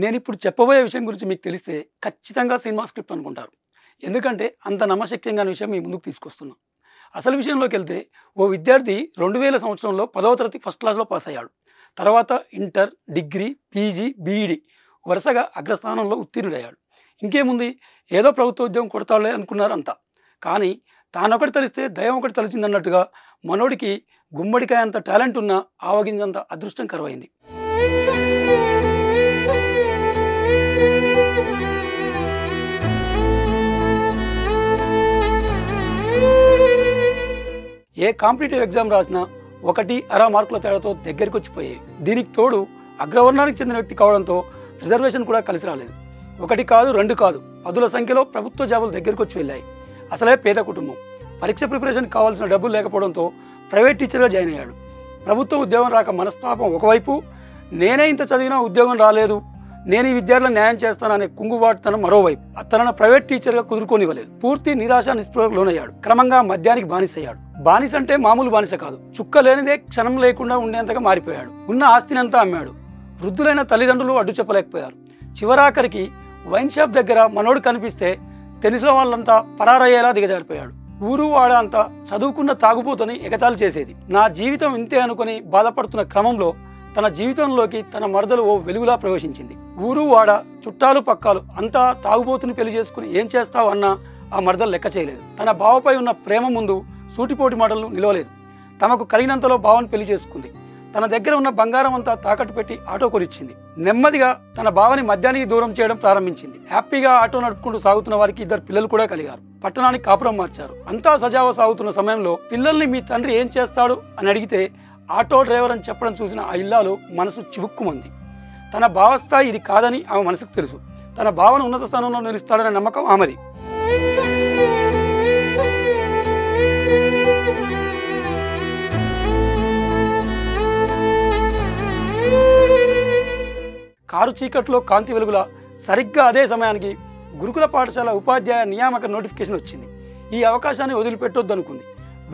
నేనిప్పుడు చెప్పబోయే విషయం గురించి మీకు తెలిస్తే ఖచ్చితంగా సినిమా స్క్రిప్ట్ అనుకుంటారు. ఎందుకంటే అంత నమ్మశక్యంగా విషయం మీ ముందుకు తీసుకొస్తున్నా. అసలు విషయంలోకెళ్తే ఓ విద్యార్థి 2000 సంవత్సరంలో 10వ తరగతి ఫస్ట్ క్లాస్‌లో పాస్ అయ్యాడు. తర్వాత ఇంటర్, డిగ్రీ, పీజీ, బీఈడీ వరుసగా అగ్రస్థానంలో ఉత్తీర్ణుడయ్యాడు. ఇంకేముంది ఏదో ప్రభుత్వ ఉద్యోగం కొడతాడులే అనుకున్నారు అంతా. కానీ తానొకటి తలిస్తే దైవం ఒకటి తలిచిందన్నట్టుగా మనోడికి గుమ్మడికాయ అంత టాలెంట్ ఉన్న ఆవగింజంత అదృష్టం కరువైంది. ఏ కాంపిటేటివ్ ఎగ్జామ్ రాసినా 1.5 మార్కుల తేడాతో దగ్గరికి వచ్చిపోయాయి. దీనికి తోడు అగ్రవర్ణానికి చెందిన వ్యక్తి కావడంతో రిజర్వేషన్ కూడా కలిసి రాలేదు. 1 కాదు 2 కాదు 10ల సంఖ్యలో ప్రభుత్వ జాబులు దగ్గరికి వచ్చి వెళ్ళాయి. అసలే పేద కుటుంబం. పరీక్ష ప్రిపరేషన్ కావాల్సిన డబ్బులు లేకపోవడంతో ప్రైవేట్ టీచర్గా జాయిన్ అయ్యాడు. ప్రభుత్వ ఉద్యోగం రాక మనస్తాపం ఒకవైపు, నేనే ఇంత చదివినా ఉద్యోగం రాలేదు, నేను ఈ విద్యార్థులను న్యాయం చేస్తాననే కుంగుబాటుతనం మరోవైపు. తనను ప్రైవేట్ టీచర్గా కుదురుకోనివ్వలేదు. పూర్తి నిరాశ నిస్పృహకు లోనయ్యాడు. క్రమంగా మద్యానికి బానిసయ్యాడు. బానిస అంటే మామూలు బానిస కాదు, చుక్క లేనిదే క్షణం లేకుండా ఉండేంతగా మారిపోయాడు. ఉన్న ఆస్తినంతా అమ్మాడు. వృద్ధులైన తల్లిదండ్రులు అడ్డు చెప్పలేకపోయారు. చివరాఖరికి వైన్ షాప్ దగ్గర మనోడు కనిపిస్తే తెలిసిన వాళ్ళంతా పరారయ్యేలా దిగజారిపోయాడు. ఊరు వాడ అంతా చదువుకున్న తాగుబోతని ఎగతాళి చేసేది. నా జీవితం ఇంతే అనుకుని బాధపడుతున్న క్రమంలో తన జీవితంలోకి తన మరదలు ఓ వెలుగులా ప్రవేశించింది. ఊరు వాడ చుట్టాలు పక్కాలు అంతా తాగుబోతుని పెళ్లి చేసుకుని ఏం చేస్తావు అన్నా ఆ మరదలు లెక్క చేయలేదు. తన బావపై ఉన్న ప్రేమ ముందు సూటిపోటి మాటలు నిలవలేదు. తమకు కలిగినంతలో బావని పెళ్లి చేసుకుంది. తన దగ్గర ఉన్న బంగారం అంతా తాకట్టు పెట్టి ఆటో కొనిచ్చింది. నెమ్మదిగా తన బావని మద్యానికి దూరం చేయడం ప్రారంభించింది. హ్యాపీగా ఆటో నడుపుకుంటూ సాగుతున్న వారికి 2 పిల్లలు కూడా కలిగారు. పట్టణానికి కాపురం మార్చారు. అంతా సజావ సాగుతున్న సమయంలో పిల్లల్ని మీ తండ్రి ఏం చేస్తాడు అని అడిగితే ఆటో డ్రైవర్ అని చెప్పడం చూసిన ఆ ఇల్లాలు మనసు చివుక్కుమంది. తన భావస్థాయి ఇది కాదని ఆమె మనసుకు తెలుసు. తన భావన ఉన్నత స్థానంలో నిలుస్తాడనే నమ్మకం ఆమెది. కారు చీకట్లో కాంతి వెలుగుల సరిగ్గా అదే సమయానికి గురుకుల పాఠశాల ఉపాధ్యాయ నియామక నోటిఫికేషన్ వచ్చింది. ఈ అవకాశాన్ని వదిలిపెట్టొద్దు అనుకుంది.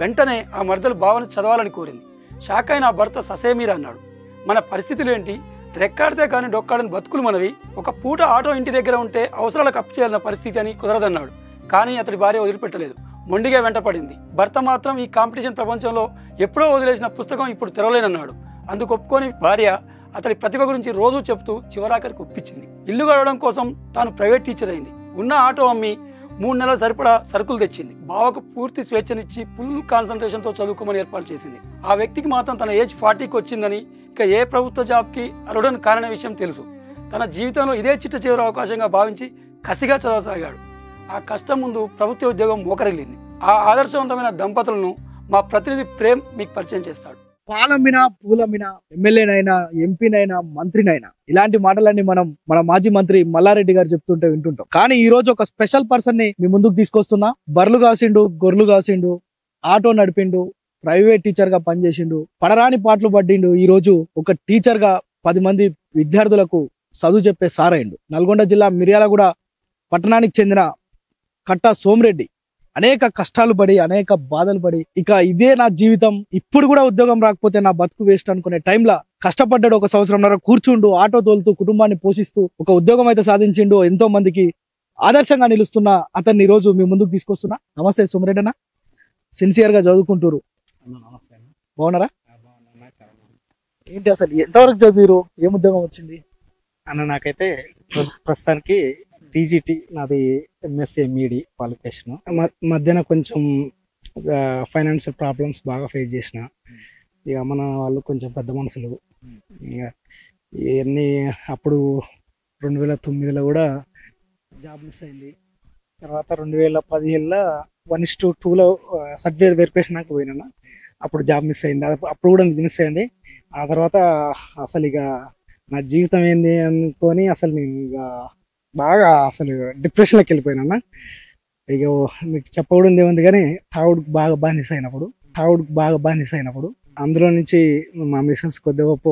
వెంటనే ఆ మరదలు భావన చదవాలని కోరింది. షాక్ అయిన ఆ భర్త ససేమీరా అన్నాడు. మన పరిస్థితులు ఏంటి? రెక్కాడితే కానీ డొక్కాడని బతుకులు మనవి. ఒక పూట ఆటో ఇంటి దగ్గర ఉంటే అవసరాలకు అప్పు చేయాలన్న పరిస్థితి అని కుదరదన్నాడు. కానీ అతడి భార్య వదిలిపెట్టలేదు. మొండిగా వెంటపడింది. భర్త మాత్రం ఈ కాంపిటీషన్ ప్రపంచంలో ఎప్పుడో వదిలేసిన పుస్తకం ఇప్పుడు తెరవలేనన్నాడు. అందుకు ఒప్పుకొని భార్య అతడి ప్రతిభ గురించి రోజూ చెప్తూ చివరాఖరికి ఒప్పించింది. ఇల్లు గడవడం కోసం తాను ప్రైవేట్ టీచర్ అయింది. ఉన్న ఆటో అమ్మి 3 నెలల సరిపడా సరుకులు తెచ్చింది. బావకు పూర్తి స్వేచ్ఛనిచ్చి ఫుల్ కాన్సన్ట్రేషన్తో చదువుకోమని ఏర్పాటు చేసింది. ఆ వ్యక్తికి మాత్రం తన ఏజ్ 40కి వచ్చిందని, ఇక ఏ ప్రభుత్వ జాబ్కి అర్హుడని కారణ విషయం తెలుసు. తన జీవితంలో ఇదే చిట్ట చివరి అవకాశంగా భావించి కసిగా చదవసాగాడు. ఆ కష్టం ముందు ప్రభుత్వ ఉద్యోగం మోకరిల్లింది. ఆ ఆదర్శవంతమైన దంపతులను మా ప్రతినిధి ప్రేమ్ మీకు పరిచయం చేస్తాడు. పాలమ్మినా పూలమ్మినా ఎమ్మెల్యేనైనా ఎంపీనైనా మంత్రినైనా ఇలాంటి మాటలన్నీ మనం మన మాజీ మంత్రి మల్లారెడ్డి గారు చెప్తుంటే వింటుంటాం. కానీ ఈ రోజు ఒక స్పెషల్ పర్సన్ ని మీ ముందుకు తీసుకొస్తున్నా. బర్లు కాసిండు, గొర్రెలు కాసిండు, ఆటో నడిపిండు, ప్రైవేట్ టీచర్ గా పనిచేసిండు, పడరాని పాటలు పడ్డిండు. ఈ రోజు ఒక టీచర్ గా 10 మంది విద్యార్థులకు చదువు చెప్పే సార్ అయిండు. నల్గొండ జిల్లా మిర్యాలగూడ పట్టణానికి చెందిన కట్ట సోమిరెడ్డి అనేక కష్టాలు పడి అనేక బాధలు పడి ఇక ఇదే నా జీవితం, ఇప్పుడు కూడా ఉద్యోగం రాకపోతే నా బతుకు వేస్ట్ అనుకునే టైంలో కష్టపడ్డాడు. 1 సంవత్సరంన్నర కూర్చుండు, ఆటో తోలుతూ కుటుంబాన్ని పోషిస్తూ ఒక ఉద్యోగం అయితే సాధించిండు. ఎంతో మందికి ఆదర్శంగా నిలుస్తున్న అతన్ని ఈ రోజు మీ ముందుకు తీసుకొస్తున్నా. నమస్తే సోమిరెడ్డి అన్న. సిన్సియర్ గా చదువుకుంటారు, బాగున్నారా? ఏంటి అసలు ఎంతవరకు చదివారు? ఏం ఉద్యోగం వచ్చింది అన్న? నాకైతే ప్రస్తుతానికి టీజీటీ నాది ఎంఎస్సీ ఎంఈడి క్వాలిఫికేషన్. మధ్యాహ్నం కొంచెం ఫైనాన్షియల్ ప్రాబ్లమ్స్ బాగా ఫేస్ చేసిన. ఇక మన వాళ్ళు కొంచెం పెద్ద మనుషులు. ఇక ఇవన్నీ అప్పుడు 2009లో కూడా జాబ్ మిస్ అయింది. తర్వాత 2017లో 1:2లో సర్టిఫికేట్ వెరిఫికేషన్ నాకు పోయినా. అప్పుడు జాబ్ మిస్ అయింది. అప్పుడు కూడా మిస్ అయింది. ఆ తర్వాత అసలు ఇక నా జీవితం ఏంది అనుకొని అసలు నేను ఇక బాగా అసలు డిప్రెషన్లోకి వెళ్ళిపోయినా. ఇక మీకు చెప్పకూడదు ఏముంది కానీ తాగుడుకు బాగా బానిస అయినప్పుడు అందులో నుంచి మా మిస్సెస్ కొద్దిగా గొప్ప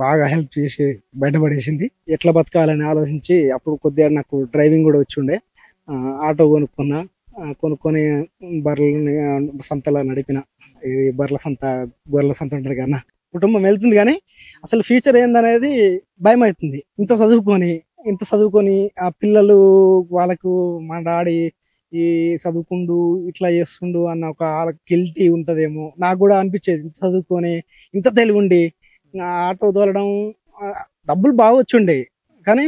బాగా హెల్ప్ చేసి బయటపడేసింది. ఎట్లా బతకాలని ఆలోచించి అప్పుడు కొద్దిగా నాకు డ్రైవింగ్ కూడా వచ్చి ఆటో కొనుక్కొని బర్రెలని సంతలా నడిపిన. ఇది గొర్రెల సంత ఉంటుంది కన్నా కుటుంబం వెళ్తుంది కానీ అసలు ఫ్యూచర్ ఏందనేది భయం అవుతుంది. ఇంత చదువుకొని ఇంత చదువుకొని ఆ పిల్లలు వాళ్ళకు మా డాడీ ఈ చదువుకుండు ఇట్లా చేస్తుండు అన్న ఒక గిల్టీ ఉంటదేమో నాకు కూడా అనిపించేది. ఇంత చదువుకొని ఇంత తెలివి ఉండి ఆటో తోలడం డబ్బులు బాగా వచ్చుండే, కానీ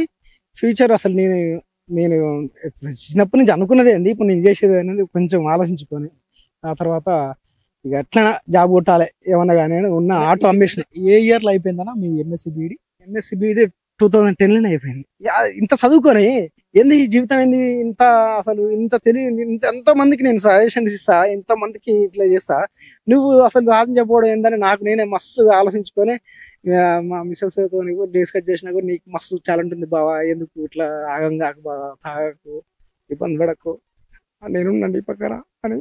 ఫ్యూచర్ అసలు నేను చిన్నప్పటి నుంచి అనుకున్నది ఏంది, ఇప్పుడు నేను చేసేది అనేది కొంచెం ఆలోచించుకొని ఆ తర్వాత ఇక ఎట్లా జాబ్ కొట్టాలి ఏమన్నా కానీ ఉన్న ఆటో అమ్మేసిన. ఏ ఇయర్ లో అయిపోయిందన్నా మీ ఎంఎస్సి బీఈడి? ఎంఎస్సి బీఈడి 2010లోనే అయిపోయింది. ఇంత చదువుకొని ఏంది ఈ జీవితం ఏంది, ఇంత అసలు ఇంత తెలివి ఎంతో మందికి నేను సజెషన్స్ ఇస్తా, ఎంతో మందికి ఇట్లా చేస్తా, నువ్వు అసలు సాధించకపోవడం ఏందని నాకు నేనే మస్తు ఆలోచించుకొని మా మిస్సెస్ తో డిస్కస్ చేసినా కూడా నీకు మస్తు టాలెంట్ ఉంది బావా, ఎందుకు ఇట్లా ఆగంగా బావా, తాగకు, ఇబ్బంది పడకు, నేనుండండి పక్కన అని.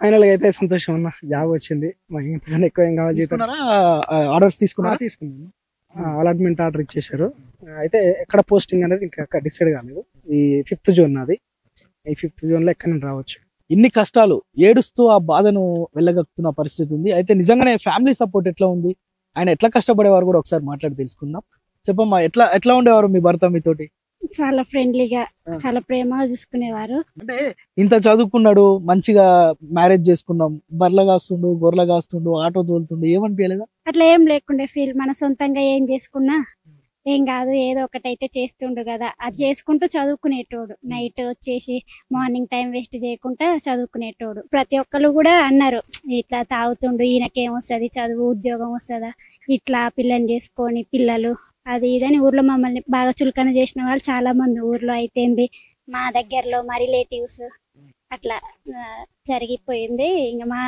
ఫైనల్ గా అయితే సంతోషం అన్న, జాబ్ వచ్చింది. మాకు ఇంతకన్నా ఎక్కువ ఏం కావాలి. ఆర్డర్స్ తీసుకున్నారా? తీసుకున్నాను, అలాట్మెంట్ ఆర్డర్ ఇచ్చేసారు. అయితే ఎక్కడ పోస్టింగ్ అనేది ఇంకా డిసైడ్ కాలేదు. ఈ 5th జోన్ నాది, ఈ 5th జోన్ లో ఎక్కడ రావచ్చు. ఇన్ని కష్టాలు ఏడుస్తూ ఆ బాధను వెళ్ళగక్కుతున్న పరిస్థితి ఉంది. అయితే నిజంగానే ఫ్యామిలీ సపోర్ట్ ఎట్లా ఉంది, ఆయన ఎట్లా కష్టపడేవారు కూడా ఒకసారి మాట్లాడి తెలుసుకుందాం. చెప్పమ్మా, ఎట్లా ఉండేవారు మీ భర్త మీతోటి? చాలా ఫ్రెండ్లీగా, చాలా ప్రేమగా చూసుకునేవారు. అంటే ఇంత చదువుకున్నాడు, మంచిగా మ్యారేజ్ చేసుకున్నాం, బర్ల కాస్తుండు, గొర్రెల కాస్తుండు, ఆటో తోలుతుండు, ఏమనిపించలేదా? అట్లా ఏం లేకుండే ఫీల్. మన సొంతంగా ఏం చేసుకున్నా ఏం కాదు, ఏదో ఒకటైతే చేస్తుండు కదా, అది చేసుకుంటూ చదువుకునేటోడు. నైట్ వచ్చేసి మార్నింగ్ టైం వేస్ట్ చేయకుండా చదువుకునేటోడు. ప్రతి ఒక్కరు కూడా అన్నారు, ఇట్లా తాగుతుండు, ఈయనకేం వస్తుంది, చదువు ఉద్యోగం వస్తుందా, ఇట్లా పిల్లని చేసుకొని పిల్లలు అది ఇదని ఊర్లో మమ్మల్ని బాగా చులకన చేసిన వాళ్ళు చాలా మంది ఊర్లో అయితేంది, మా దగ్గరలో మా రిలేటివ్స్ అట్లా జరిగిపోయింది. ఇంకా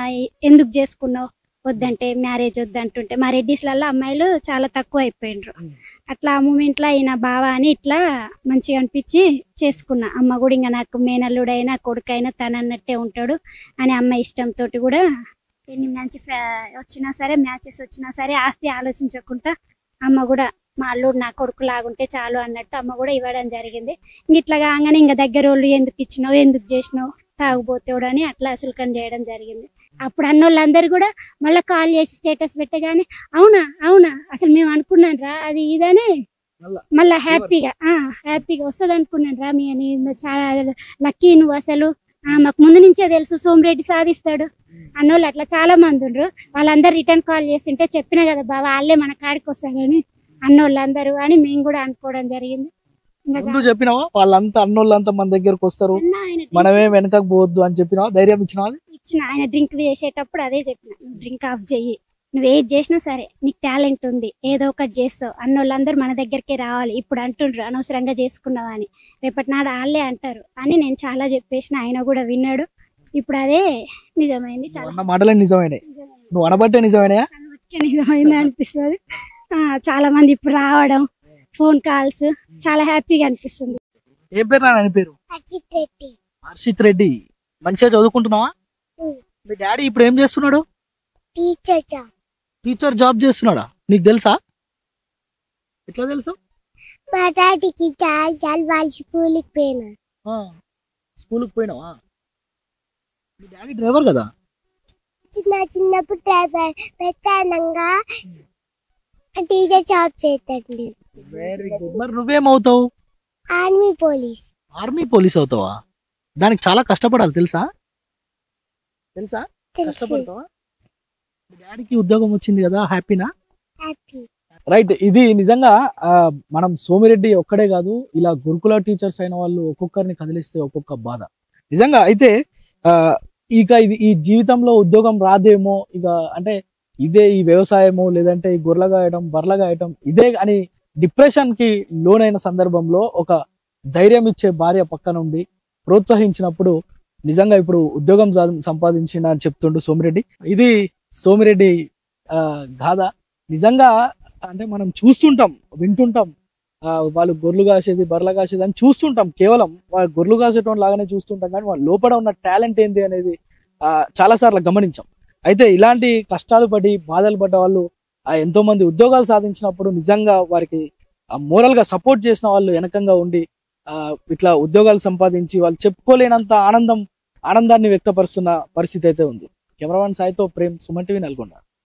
ఎందుకు చేసుకున్నావు, వద్దంటే మ్యారేజ్ వద్దంటుంటే మా రెడ్డిస్లలో అమ్మాయిలు చాలా తక్కువ అయిపోయినరు. అట్లా ఆ మూమెంట్లో ఈయన బావ అని ఇట్లా మంచిగా అనిపించి చేసుకున్నా. అమ్మ కూడా ఇంకా నాకు మేనల్లుడైనా కొడుకైనా తనన్నట్టే ఉంటాడు అని అమ్మ ఇష్టంతో కూడా ఎన్ని మంచి వచ్చినా సరే, మ్యాచెస్ వచ్చినా సరే ఆస్తి ఆలోచించకుండా అమ్మ కూడా మా అల్లుడు నా కొడుకు లాగుంటే చాలు అన్నట్టు అమ్మ కూడా ఇవ్వడం జరిగింది. ఇంక ఇట్లా కాగానే ఇంకా దగ్గర వాళ్ళు ఎందుకు ఇచ్చినావు, ఎందుకు చేసినావు, తాగుబోతేవాడు అని అట్లా అసులుకం చేయడం జరిగింది. అప్పుడు అన్నోళ్ళందరూ కూడా మళ్ళీ కాల్ చేసి స్టేటస్ పెట్టగానే అవునా అవునా అసలు మేము అనుకున్నాను రా అది ఇదని మళ్ళీ హ్యాపీగా వస్తుంది అనుకున్నాను రా, మీ చాలా లక్కీ నువ్వు, అసలు మాకు ముందు నుంచే తెలుసు సోమిరెడ్డి సాధిస్తాడు అన్నోళ్ళు అట్లా చాలా మంది ఉండరు. వాళ్ళందరూ రిటర్న్ కాల్ చేస్తుంటే చెప్పినా కదా బాబా వాళ్ళే మన కాడికి వస్తారని అన్నోళ్ళందరూ అని మేము కూడా అనుకోవడం జరిగింది. ముందు చెప్పినావా వాళ్ళంతా అన్నోళ్ళంతా మన దగ్గరకు వస్తారు, మనమే వెనకకు పోవద్దు అని చెప్పినావా? ధైర్యం ఇచ్చినావా? ఇచ్చిన. ఆయన డ్రింక్ చేసేటప్పుడు అదే చెప్పిన, నువ్వు డ్రింక్ ఆఫ్ చెయ్యి, నువ్వు ఏది చేసినా సరే నీకు టాలెంట్ ఉంది, ఏదో ఒకటి చేస్తావు, అన్నోళ్ళందరూ మన దగ్గరికి రావాలి, ఇప్పుడు అంటుండ్రు అనవసరంగా చేసుకున్నావు అని, రేపటి నాడు వాళ్ళే అంటారు అని నేను చాలా చెప్పేసిన. ఆయన కూడా విన్నాడు. ఇప్పుడు అదే నిజమైంది. చాలా మాటలే నిజమైనాయి, నువ్వు అనబట్టే నిజమైనా నిజమైంది అనిపిస్తుంది. చాలా మంది ఇప్పుడు రావడం, ఫోన్ కాల్స్, చాలా హ్యాపీగా అనిపిస్తుంది. ఏ పేరు నాన్న పేరు? హర్షిత్ రెడ్డి. మంచిగా చదువుకుంటున్నావా? మీ డాడీ ఇప్పుడు ఏం చేస్తున్నాడు? టీచర్ జాబ్ చేస్తున్నాడా? నీకు తెలుసా? ఎట్లా తెలుసు? మా డాడీకి వాళ్ళు స్కూల్కి పోయినా. స్కూల్కి పోయినావా? మీ డాడీ డ్రైవర్ కదా? చిన్నప్పుడు డ్రైవర్, పెద్దనంగా టీచర్ జాబ్ చేస్తాడు. Very good. మరి నువ్వేమవుతావు? Army police. ఆర్మీ పోలీస్ అవుతావా? దానికి చాలా కష్టపడాలి తెలుసా? కష్టపడతావా? డాడీకి ఉద్యోగం వచ్చింది కదా, హ్యాపీనా? హ్యాపీ. రైట్. ఇది నిజంగా మనం సోమిరెడ్డి ఒక్కడే కాదు, ఇలా గురుకుల టీచర్స్ అయిన వాళ్ళు ఒక్కొక్కరిని కదిలిస్తే ఒక్కొక్క బాధ నిజంగా. అయితే ఇక ఇది ఈ జీవితంలో ఉద్యోగం రాదేమో, ఇక అంటే ఇదే ఈ వ్యవసాయము లేదంటే ఈ గొర్రెల గాయడం బర్రెల గాయటం ఇదే అని డిప్రెషన్ కి లోనైన సందర్భంలో ఒక ధైర్యం ఇచ్చే భార్య పక్కన ఉండి ప్రోత్సహించినప్పుడు నిజంగా ఇప్పుడు ఉద్యోగం సంపాదించిన అని చెప్తుండు సోమిరెడ్డి. ఇది సోమిరెడ్డి గాథ. నిజంగా అంటే మనం చూస్తుంటాం, వింటుంటాం, వాళ్ళు గొర్రెలు కాసేది బర్రెలు కాసేది అని చూస్తుంటాం, కేవలం వాళ్ళు గొర్రెలు కాసేటోన్ లాగానే చూస్తుంటాం, కానీ వాళ్ళ లోపల ఉన్న టాలెంట్ ఏంది అనేది చాలా సార్లు గమనించాం. అయితే ఇలాంటి కష్టాలు పడి బాధలు పడ్డ వాళ్ళు ఎంతో మంది ఉద్యోగాలు సాధించినప్పుడు నిజంగా వారికి మోరల్ గా సపోర్ట్ చేసిన వాళ్ళు వెనకంగా ఉండి ఇట్లా ఉద్యోగాలు సంపాదించి వాళ్ళు చెప్పుకోలేనంత ఆనందాన్ని వ్యక్తపరుస్తున్న పరిస్థితి అయితే ఉంది. కెమెరామెన్ సాయితో ప్రేమ్, సుమన్ టీవీ, నల్గొండ.